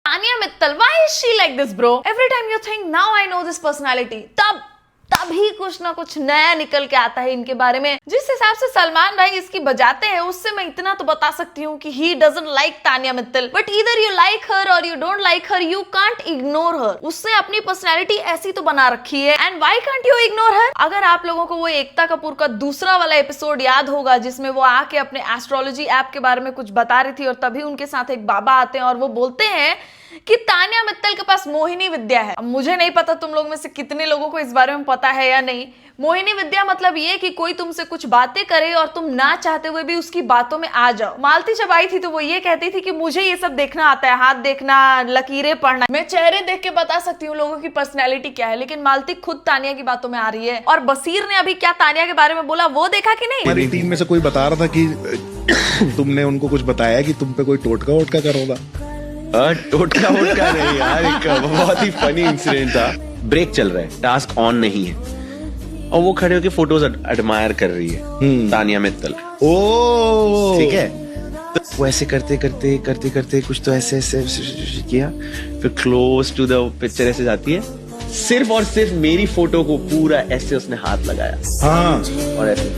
Tanya Mittal, why is she like this, bro? Every time you think, now I know this personality, तभी कुछ ना कुछ नया निकल के आता है इनके बारे में। जिस हिसाब से सलमान भाई इसकी बजाते हैं, उससे मैं इतना तो बता सकती हूँ कि he doesn't like Tania Mittal, but either you like her or you don't like her, you can't ignore her। उसने अपनी पर्सनैलिटी ऐसी तो बना रखी है, and why can't you ignore her? अगर आप लोगों को वो एकता कपूर का दूसरा वाला एपिसोड याद होगा जिसमें वो आके अपने एस्ट्रोलॉजी ऐप के बारे में कुछ बता रही थी और तभी उनके साथ एक बाबा आते हैं और वो बोलते हैं कि तानिया मित्तल के पास मोहिनी विद्या है। अब मुझे नहीं पता तुम लोग में से कितने लोगों को इस बारे में पता है या नहीं। मोहिनी विद्या मतलब ये कि कोई तुमसे कुछ बातें करे और तुम ना चाहते हुए भी उसकी बातों में आ जाओ। मालती जब आई थी तो वो ये कहती थी कि मुझे ये सब देखना आता है, हाथ देखना, लकीरें पढ़ना, मैं चेहरे देख के बता सकती हूँ लोगों की पर्सनैलिटी क्या है। लेकिन मालती खुद तानिया की बातों में आ रही है। और बसीर ने अभी क्या तानिया के बारे में बोला वो देखा कि नहीं? हमारी टीम में से कोई बता रहा था कि तुमने उनको कुछ बताया कि तुम पे कोई टोटका वोटका कर रहा था। टोटका वोटका नहीं यार, एक बहुत ही फनी इंसिडेंट था। ब्रेक चल रहा है, टास्क ऑन नहीं है और वो खड़े होकर फोटोज एडमायर कर रही है तानिया मित्तल। ओ ठीक है, तो वो ऐसे करते करते करते करते कुछ तो ऐसे ऐसे किया, फिर क्लोज टू द पिक्चर ऐसे जाती है, सिर्फ और सिर्फ मेरी फोटो को पूरा ऐसे उसने हाथ लगाया। हाँ और ऐसे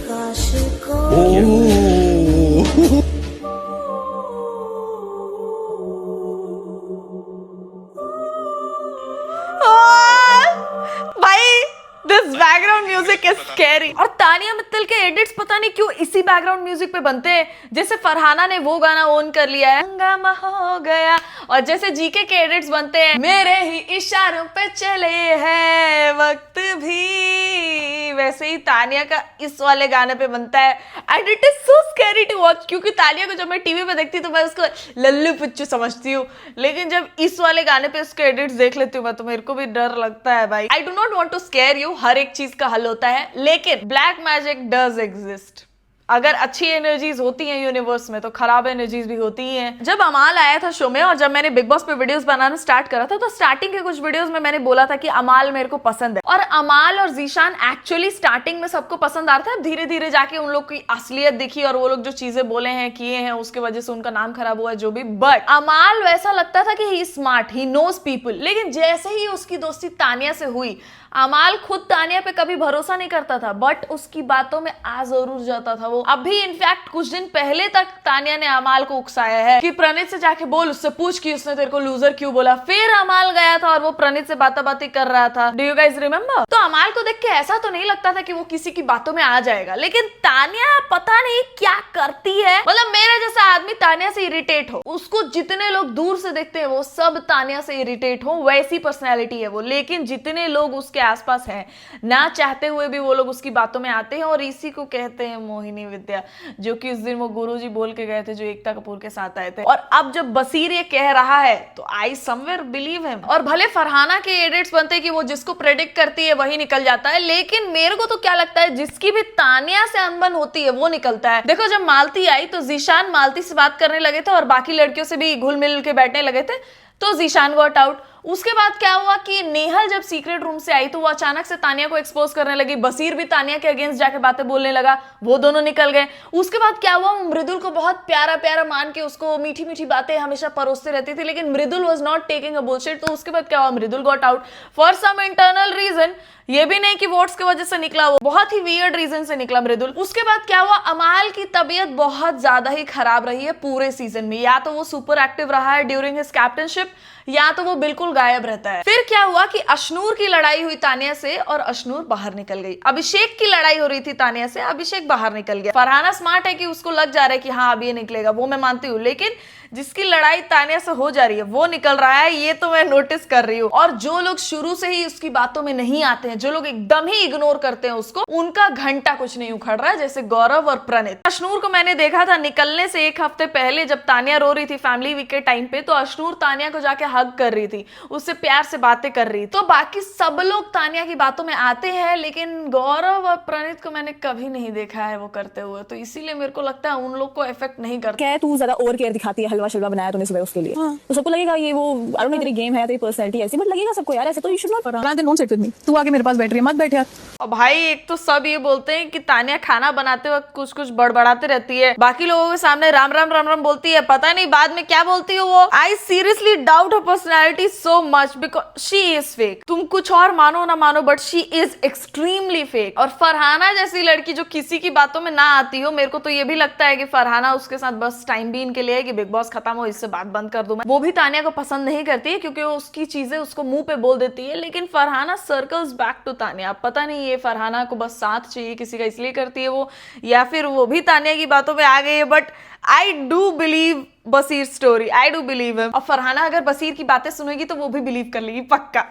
this background music is scary. और तानिया मित्तल के एडिट्स पता नहीं क्यों इसी बैकग्राउंड म्यूजिक पे बनते हैं। जैसे फरहाना ने वो गाना ओन कर लिया है, हंगामा हो गया, और जैसे जीके के एडिट्स बनते हैं, मेरे ही इशारों पे चले हैं वक्त भी, वैसे ही तानिया का इस वाले गाने पे बनता है। And it is so scary to watch, क्योंकि तानिया को जब मैं टीवी पे देखती तो मैं उसको लल्लू पुच्चू समझती हूँ, लेकिन जब इस वाले गाने पे उसके एडिट्स देख लेती हूँ मैं तो मेरे को भी डर लगता है भाई। I do not want to scare you, हर एक चीज का हल होता है, लेकिन ब्लैक मैजिक डज एग्जिस्ट। अगर अच्छी एनर्जीज होती हैं यूनिवर्स में तो खराब एनर्जीज भी होती ही हैं। जब अमाल आया था शो में और जब मैंने बिग बॉस पे वीडियोस बनाना स्टार्ट करा था तो स्टार्टिंग के कुछ वीडियोस में मैंने बोला था कि अमाल मेरे को पसंद है, और अमाल और जीशान एक्चुअली स्टार्टिंग में सबको पसंद आ रहा था। अब धीरे धीरे जाके उन लोग की असलियत दिखी और वो लोग जो चीजें बोले हैं किए हैं उसके वजह से उनका नाम खराब हुआ है जो भी। बट अमाल वैसा लगता था कि ही स्मार्ट, ही नोज पीपल, लेकिन जैसे ही उसकी दोस्ती तानिया से हुई, अमाल खुद तानिया पे कभी भरोसा नहीं करता था बट उसकी बातों में आ जरूर जाता था वो। अभी इनफैक्ट कुछ दिन पहले तक तानिया ने अमाल को उकसाया है कि प्रणीत से जाके बोल, उससे पूछ कि उसने तेरे को लूजर क्यों बोला। फिर अमाल गया था और वो प्रणीत से बातें कर रहा था। Do you guys remember? तो अमाल को देख के ऐसा तो नहीं लगता था कि वो किसी की बातों में आ जाएगा, लेकिन तानिया पता नहीं क्या करती है। मतलब मेरे जैसा आदमी तानिया से इरिटेट हो, उसको जितने लोग दूर से देखते हैं वो सब तानिया से इरिटेट हो, वैसी पर्सनैलिटी है वो। लेकिन जितने लोग उसके आसपास हैं, ना चाहते हुए भी वो लोग उसकी बातों में आते हैं, और इसी को कहते हैं मोहिनी विद्या, जो कि उस दिन वो गुरुजी बोल के गए थे जो एकता कपूर के साथ आए थे। और अब जब बसीर ये कह रहा है तो आई समवेयर बिलीव हिम। और भले फरहाना के एडिट्स बनते हैं कि वो जिसको प्रेडिक्ट करती है वही निकल जाता है, लेकिन मेरे को तो क्या लगता है जिसकी भी तानिया से अनबन होती है वो निकलता है। देखो जब मालती आई तो जीशान मालती से बात करने लगे थे और बाकी लड़कियों से भी घुल मिल के बैठने लगे थे, तो जीशान गॉट आउट। उसके बाद क्या हुआ कि नेहल जब सीक्रेट रूम से आई तो वो अचानक से तानिया को एक्सपोज करने लगी। बसीर भी तानिया के अगेंस्ट जाके बातें बोलने लगा, वो दोनों निकल गए। उसके बाद क्या हुआ, मृदुल को बहुत प्यारा प्यारा मान के उसको मीठी मीठी बातें हमेशा परोसते रहती थी, लेकिन Mridul was not taking a bullshit. तो उसके बाद क्या हुआ, Mridul got out for some internal reason. ये भी नहीं कि वोट्स की वजह से निकला, वो बहुत ही वियर्ड रीजन से निकला मृदुल। उसके बाद क्या हुआ, अमाल की तबीयत बहुत ज्यादा ही खराब रही है पूरे सीजन में। या तो वो सुपर एक्टिव रहा है ड्यूरिंग हिज कैप्टनशिप, या तो वो बिल्कुल गायब रहता है। फिर क्या हुआ कि अशनूर की लड़ाई हुई तानिया से और अशनूर बाहर निकल गई। अभिषेक की लड़ाई हो रही थी तानिया से, अभिषेक बाहर निकल गया। फरहाना स्मार्ट है कि उसको लग जा रहा है कि हाँ अब ये निकलेगा, वो मैं मानती हूँ, लेकिन जिसकी लड़ाई तानिया से हो जा रही है वो निकल रहा है, ये तो मैं नोटिस कर रही हूँ। और जो लोग शुरू से ही उसकी बातों में नहीं आते हैं, जो लोग एकदम ही इग्नोर करते हैं उसको, उनका घंटा कुछ नहीं उखड़ रहा है, जैसे गौरव और प्रणीत। अशनूर को मैंने देखा था निकलने से एक हफ्ते पहले जब तानिया रो रही थी फैमिली वीक के टाइम पे, तो अशनूर तानिया को जाके हग कर रही थी, उससे प्यार से बातें कर रही। तो बाकी सब लोग तानिया की बातों में आते हैं, लेकिन गौरव और प्रणीत को मैंने कभी नहीं देखा है वो करते हुए, तो इसीलिए मेरे को लगता है उन लोग को इफेक्ट नहीं करता। क्या तू ज्यादा ओवर केयर दिखाती है हलवा शलवा बनाया तूने सुबह उसके लिए, तो सबको लगेगा ये वो आई डोंट नो तेरी गेम है, तेरी पर्सनैलिटी ऐसी, बट लगेगा सबको यार ऐसे, तो you should not Farhana don't sit with me, तू आके मेरे पास बैठ रही है, मत बैठ यार। और भाई एक तो सब ये बोलते हैं कि तानिया खाना बनाते वक्त कुछ कुछ बड़बड़ाते रहती है, बाकी लोगों के सामने राम राम राम राम बोलती है, पता नहीं बाद में क्या बोलती है वो। I seriously doubt her personality so much because she is fake. तुम कुछ और मानो ना मानो but she is extremely fake. और फरहाना जैसी लड़की जो किसी की बातों में ना आती हो, मेरे को तो ये भी लगता है कि फरहाना उसके साथ बस टाइम बीन के लिए है कि बिग बॉस खत्म हो, इससे बात बंद कर दूं मैं। वो भी तानिया को पसंद नहीं करती है क्योंकि वो उसकी चीजें उसको मुंह पे बोल देती है, लेकिन Farhana circles back to Tania. पता नहीं ये फरहाना को बस साथ चाहिए किसी का इसलिए करती है वो, या फिर वो भी तानिया की बातों में आ गई है। But I do believe Basir story, I do believe him. और फरहाना अगर बसीर की बातें सुनेगी तो वो भी बिलीव कर लेगी पक्का।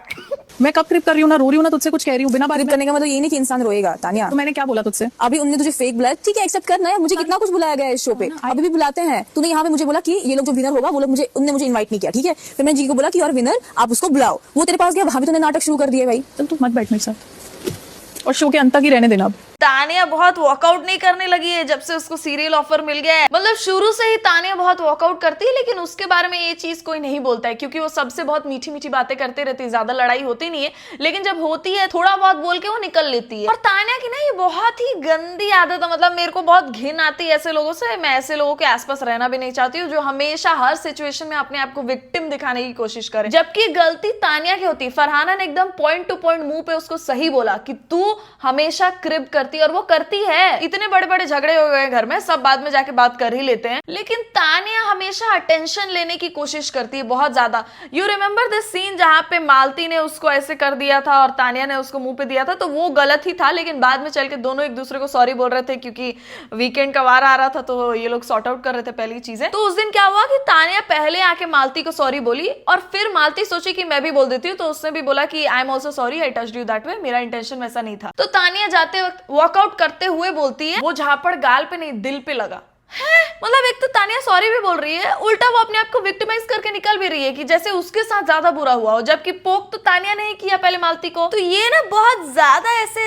मैं कब क्रिप कर रही हूँ ना, रो रही हूँ ना, तुझसे कुछ कह रही हूँ बिना बात करने का मतलब ये नहीं कि इंसान रोएगा तानिया। तो मैंने क्या बोला तुझसे? अभी उन्होंने तुझे फेक बुलाया, ठीक है एक्सेप्ट करना है, मुझे कितना कुछ बुलाया गया है इस शो पे, अभी भी बुलाते हैं। तूने यहाँ पे मुझे बोला कि ये लोग जो विनर होगा वो लोग मुझे, उन्होंने मुझे इन्वाइट नहीं किया, ठीक है, फिर मैंने जी को बोला कि और विनर आप उसको बुलाओ, वो तेरे पास गया, वहां भी तूने नाटक शुरू कर दिया भाई। तू मत बैठ मेरे साथ और शो के अंत तक ही रहने देना। अब तानिया बहुत वॉकआउट नहीं करने लगी है जब से उसको सीरियल ऑफर मिल गया है। मतलब शुरू से ही तानिया बहुत वॉकआउट करती है, लेकिन उसके बारे में ये चीज कोई नहीं बोलता है क्योंकि वो सबसे बहुत मीठी मीठी बातें करते रहती है, ज्यादा लड़ाई होती नहीं है, लेकिन जब होती है थोड़ा बहुत बोल के वो निकल लेती है। और तानिया की ना ये बहुत ही गंदी आदत है, मतलब मेरे को बहुत घिन आती है ऐसे लोगों से। मैं ऐसे लोगों के आसपास रहना भी नहीं चाहती हूँ जो हमेशा हर सिचुएशन में अपने आप को विक्टिम दिखाने की कोशिश करे, जबकि गलती तानिया की होती है। फरहाना ने एकदम पॉइंट टू पॉइंट मुंह पे उसको सही बोला कि तू हमेशा क्रिब करती है, और वो करती है। इतने बड़े बड़े झगड़े हो गए घर में, सब बाद में जाके बात कर ही लेते हैं, लेकिन तानिया हमेशा अटेंशन लेने की कोशिश करती है बहुत ज्यादा। यू रिमेंबर दिस सीन जहां पे मालती ने उसको ऐसे कर दिया था और तानिया ने उसको मुंह पे दिया था, तो वो गलत ही था, लेकिन बाद में चल के दोनों एक दूसरे को सॉरी बोल रहे थे क्योंकि वीकेंड का वार आ रहा था, तो ये लोग सॉर्ट आउट कर रहे थे पहली चीजें। तो उस दिन क्या हुआ कि तानिया पहले आके मालती को सॉरी बोली और फिर मालती सोची कि मैं भी बोल देती हूँ, तो उसने भी बोला कि I am also sorry, I touched you that way, मेरा इंटेंशन वैसा नहीं था। तो तानिया जाते वक्त वॉकआउट करते हुए बोलती है वो झापड़ गाल पे नहीं दिल पे लगा है। मतलब एक तो तानिया सॉरी भी बोल रही है, उल्टा वो अपने आप को विक्टिमाइज करके निकल भी रही है कि जैसे उसके साथ ज्यादा बुरा हुआ हो, जबकि पोक तो तानिया ने ही किया पहले मालती को। तो ये ना बहुत ज्यादा ऐसे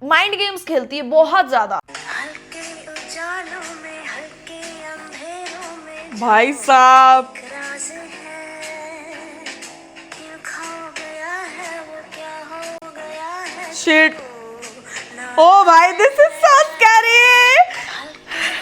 माइंड गेम्स खेलती है, बहुत ज्यादा। भाई साहब शिट, ओ भाई this is so scary.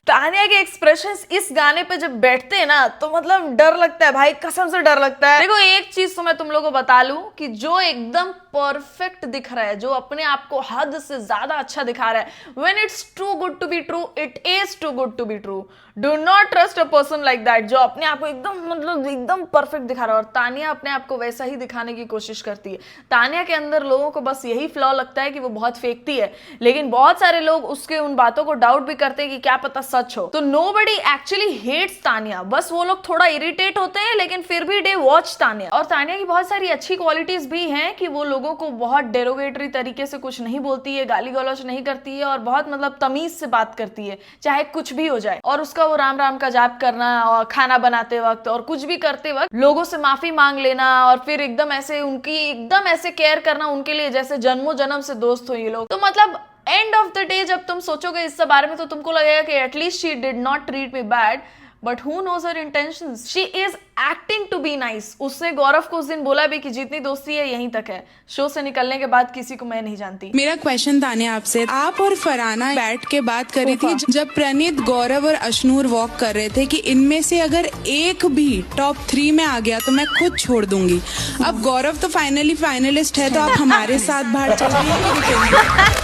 Tania के एक्सप्रेशंस इस गाने पे जब बैठते हैं ना तो मतलब डर लगता है भाई, कसम से डर लगता है। देखो एक चीज तो मैं तुम लोगों को बता लूं कि जो एकदम परफेक्ट दिख रहा है, जो अपने आप को हद से ज्यादा अच्छा दिखा रहा है, when it's too good to be true, it is too good to be true. Do not trust a person like that जो अपने आप को एकदम मतलब एकदम परफेक्ट दिखा रहा है। और तानिया अपने आप को वैसा ही दिखाने की कोशिश करती है। तानिया के अंदर लोगों को बस यही फ्लॉ लगता है कि वो बहुत फेंकती है, लेकिन बहुत सारे लोग उसके उन बातों को डाउट भी करते हैं कि क्या पता सच हो। तो नोबडी एक्चुअली हेट्स तानिया, बस वो लोग थोड़ा इरिटेट होते हैं, लेकिन फिर भी दे वॉच तानिया। और तानिया की बहुत सारी अच्छी क्वालिटीज भी हैं कि वो लोगों को बहुत डेरोगेटरी तरीके से कुछ नहीं बोलती है, गाली गलौज नहीं करती है, और बहुत मतलब तमीज से बात करती है चाहे कुछ भी हो जाए। और उसका वो राम राम का जाप करना और खाना बनाते वक्त और कुछ भी करते वक्त लोगों से माफी मांग लेना, और फिर एकदम ऐसे उनकी एकदम ऐसे केयर करना उनके लिए जैसे जन्मों जन्म से दोस्त हो ये लोग। तो मतलब एंड ऑफ द डे जब तुम सोचोगे इस बारे में तो तुमको लगेगा कि at least she did not treat me bad, but who knows her intentions. She is acting to be nice. उसने गौरव को उस दिन बोला भी कि जितनी दोस्ती है यहीं तक है, शो से निकलने के बाद किसी को मैं नहीं जानती। मेरा क्वेश्चन तानिया आपसे, आप और फरहाना बैठ के बात कर रही थी जब प्रणीत, गौरव और अशनूर वॉक कर रहे थे कि इनमें से अगर एक भी टॉप 3 में आ गया तो मैं खुद छोड़ दूंगी। अब गौरव तो फाइनली फाइनलिस्ट है, तो आप हमारे साथ बाहर चल रही है।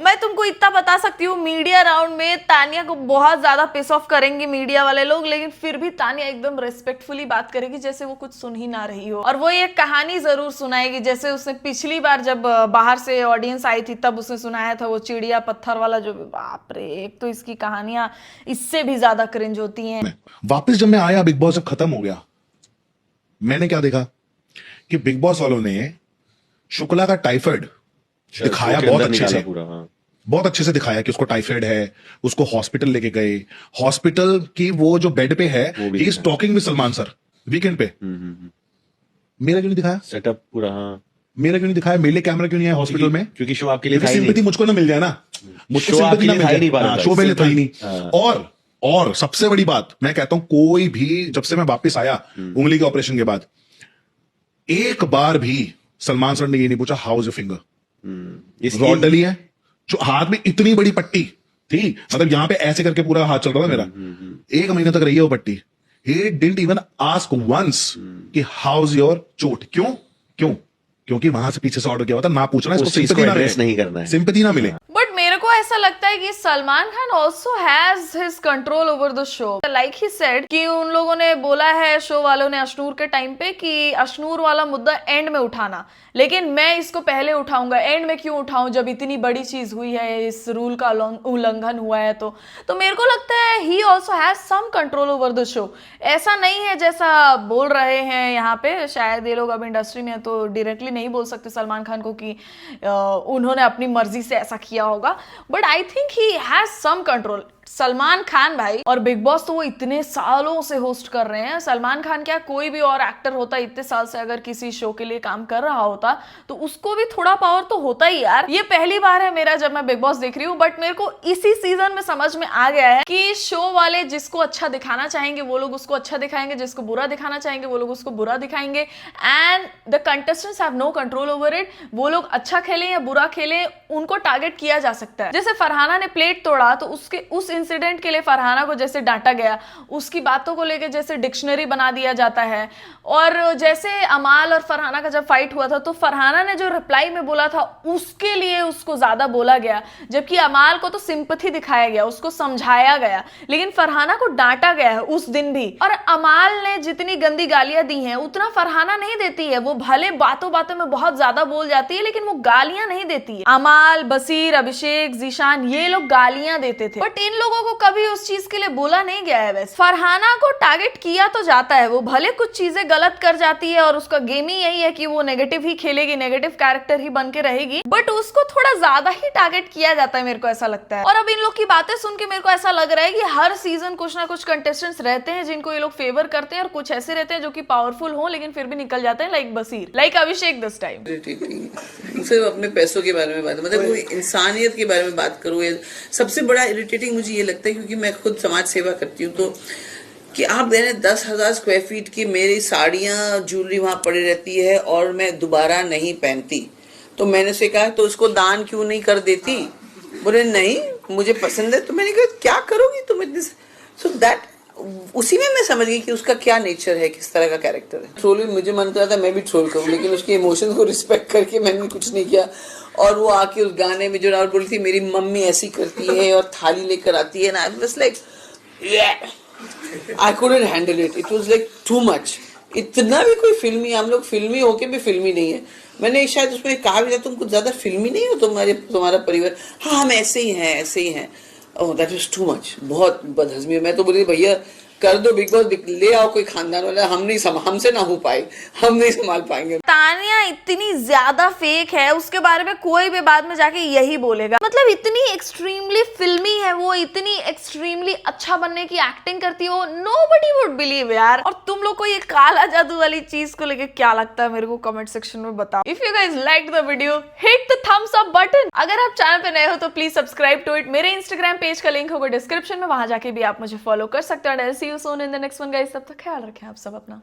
मैं तुमको इतना बता सकती हूँ, मीडिया राउंड में तानिया को बहुत ज्यादा पिस ऑफ करेंगे मीडिया वाले लोग, लेकिन फिर भी तानिया एकदम रेस्पेक्टफुली बात करेगी जैसे वो कुछ सुन ही ना रही हो। और वो एक कहानी जरूर सुनाएगी, जैसे उसने पिछली बार जब बाहर से ऑडियंस आई थी तब उसने सुनाया था वो चिड़िया पत्थर वाला, जो बाप रे, एक तो इसकी कहानियां इससे भी ज्यादा क्रिंज होती हैं। वापस जब मैं आया बिग बॉस जब खत्म हो गया, मैंने क्या देखा कि बिग बॉस वालों ने शुक्ला का टाइफाइड दिखाया बहुत अच्छे से, बहुत अच्छे से दिखाया कि उसको टाइफाइड है, उसको हॉस्पिटल लेके गए। हॉस्पिटल की वो जो बेड पे है, he is talking with Salman sir weekend पे। मेरा क्यों नहीं दिखाया सेटअप पूरा? हाँ, मेरा क्यों नहीं दिखाया? मेरे लिए कैमरा क्यों नहीं है हॉस्पिटल में? क्योंकि शो आपके लिए था ही सिंपैथी मुझको ना मिल जाए ना, मुझको सिंपैथी ना मिल जाए, शो पहले था ही नहीं। और और सबसे बड़ी बात मैं कहता हूं, कोई भी जब से मैं वापस आया उंगली के ऑपरेशन के बाद, एक बार भी सलमान सर ने ये नहीं पूछा how is your finger, rod डली है जो हाथ में इतनी बड़ी पट्टी थी, मतलब यहां पे ऐसे करके पूरा हाथ चल रहा था मेरा, 1 महीने तक रही है वो पट्टी। He didn't even ask once कि हाउ इज योर चोट। क्यों? क्योंकि वहां से पीछे से ऑर्डर किया हुआ था, ना पूछना, इसको उस चीज को सिंपैथी ना address मिले, नहीं करना है। सिंपैथी ना मिले। बट मेरे को ऐसा लगता है कि Salman Khan also has his control over the show. Like he said कि उन लोगों ने बोला है, शो वालों ने अशनूर के टाइम पे, कि अशनूर वाला मुद्दा एंड में उठाना, लेकिन मैं इसको पहले उठाऊंगा। एंड में क्यों उठाऊं जब इतनी बड़ी चीज हुई है, इस रूल का उल्लंघन हुआ है। तो मेरे को लगता है he also has some control over the show. ऐसा नहीं है जैसा बोल रहे हैं यहाँ पे, शायद ये लोग अब इंडस्ट्री में तो डायरेक्टली नहीं बोल सकते सलमान खान को कि उन्होंने अपनी मर्जी से ऐसा किया होगा, but I think he has some control. Salman Khan भाई, और बिग बॉस तो वो इतने सालों से होस्ट कर रहे हैं। सलमान खान क्या, कोई भी और एक्टर होता इतने साल से अगर किसी शो के लिए काम कर रहा होता तो उसको भी थोड़ा पावर तो होता ही यार। ये पहली बार है मेरा जब मैं बिग बॉस देख रही हूँ, बट मेरे को इसी सीजन में समझ में आ गया है कि शो वाले जिसको अच्छा दिखाना चाहेंगे वो लोग उसको अच्छा दिखाएंगे, जिसको बुरा दिखाना चाहेंगे वो लोग उसको बुरा दिखाएंगे, and the contestants have no control over it. वो लोग अच्छा खेले या बुरा खेले, उनको टारगेट किया जा सकता है। जैसे फरहाना ने प्लेट तोड़ा तो उस इंसिडेंट के लिए फरहाना को जैसे डांटा गया, उसकी बातों को लेकर जैसे डिक्शनरी बना दिया जाता है। और जैसे अमाल और फरहाना का जब फाइट हुआ था तो फरहाना ने जो रिप्लाई में बोला था उसके लिए उसको ज्यादा बोला गया, जबकि अमाल को तो सिंपैथी दिखाया गया, उसको समझाया गया, लेकिन फरहाना को डांटा गया है उस दिन भी। और अमाल ने जितनी गंदी गालियां दी हैं उतना फरहाना नहीं देती है। वो भले बातों बातों में बहुत ज्यादा बोल जाती है, लेकिन वो गालियां नहीं देती है। अमाल, बसीर, अभिषेक, जीशान, ये लोग गालियां देते थे, बट इन लोगों को कभी उस चीज के लिए बोला नहीं गया है। वैसे फरहाना को टारगेट किया तो जाता है, वो भले कुछ चीजें गलत कर जाती है और उसका गेम ही यही है कि वो नेगेटिव ही खेलेगी, नेगेटिव कैरेक्टर ही बन के रहेगी, बट उसको थोड़ा ज्यादा ही टारगेट किया जाता है, मेरे को ऐसा लगता है। और अब इन लोग की बातें सुन के मेरे को ऐसा लग रहा है कि हर सीजन कुछ ना कुछ कंटेस्टेंट्स रहते हैं जिनको ये लोग फेवर करते हैं, और कुछ ऐसे रहते हैं जो कि पावरफुल हो लेकिन फिर भी निकल जाते हैं, like Basir, like Abhishek this time. सिर्फ अपने पैसों के बारे में बात, मतलब कोई इंसानियत के बारे में बात करूँ, सबसे बड़ा इरिटेटिंग मुझे ये लगता है, क्योंकि मैं खुद समाज सेवा करती हूँ, तो कि आप दे रहे 10,000 स्क्वायर फीट की मेरी साड़ियाँ ज्वेलरी वहाँ पड़ी रहती है और मैं दोबारा नहीं पहनती, तो मैंने उसे कहा तो उसको दान क्यों नहीं कर देती? बोले नहीं मुझे पसंद है। तो मैंने कहा क्या करोगी तुम इतने, सो दैट उसी में मैं समझ गई कि उसका क्या नेचर है, किस तरह का कैरेक्टर है। ट्रोल मुझे मन कर रहा था मैं भी ट्रोल करूँ, लेकिन उसके इमोशंस को रिस्पेक्ट करके मैंने कुछ नहीं किया। और वो आके उस गाने में जो राहुल बोली थी मेरी मम्मी ऐसी करती है और थाली लेकर आती है ना, I was like I couldn't handle it, it was like too much. इतना भी कोई फिल्मी, हम लोग फिल्मी होके भी फिल्मी नहीं है। मैंने शायद उसमें कहा भी था तुम कुछ ज्यादा फिल्मी नहीं हो, तुम्हारा परिवार, हाँ हम ऐसे ही हैं, ऐसे ही हैं। Oh that is too much, बहुत बदहजमी। मैं तो बोली भैया कर दो बिग बॉस, ले आओ कोई खानदान वाला, हमसे ना हो पाए, हम नहीं संभाल पाएंगे। तानिया इतनी ज्यादा फेक है, उसके बारे में कोई भी बाद में जाके यही बोलेगा। मतलब इतनी एक्सट्रीमली फिल्मी है वो, इतनी एक्सट्रीमली अच्छा बनने की एक्टिंग करती है वो, नोबडी वुड बिलीव यार। और तुम लोग को ये काला जादू वाली चीज को लेके क्या लगता है मेरे को कमेंट सेक्शन में बताओ। If you guys liked the video hit the thumbs up button. अगर आप चैनल पे नए हो तो प्लीज सब्सक्राइब टू इट। मेरे इंस्टाग्राम पेज का लिंक होगा डिस्क्रिप्शन में, वहां जाके भी आप मुझे फॉलो कर सकते हो। I'll see you soon in the next one guys, तब तक ख्याल रखें आप सब अपना।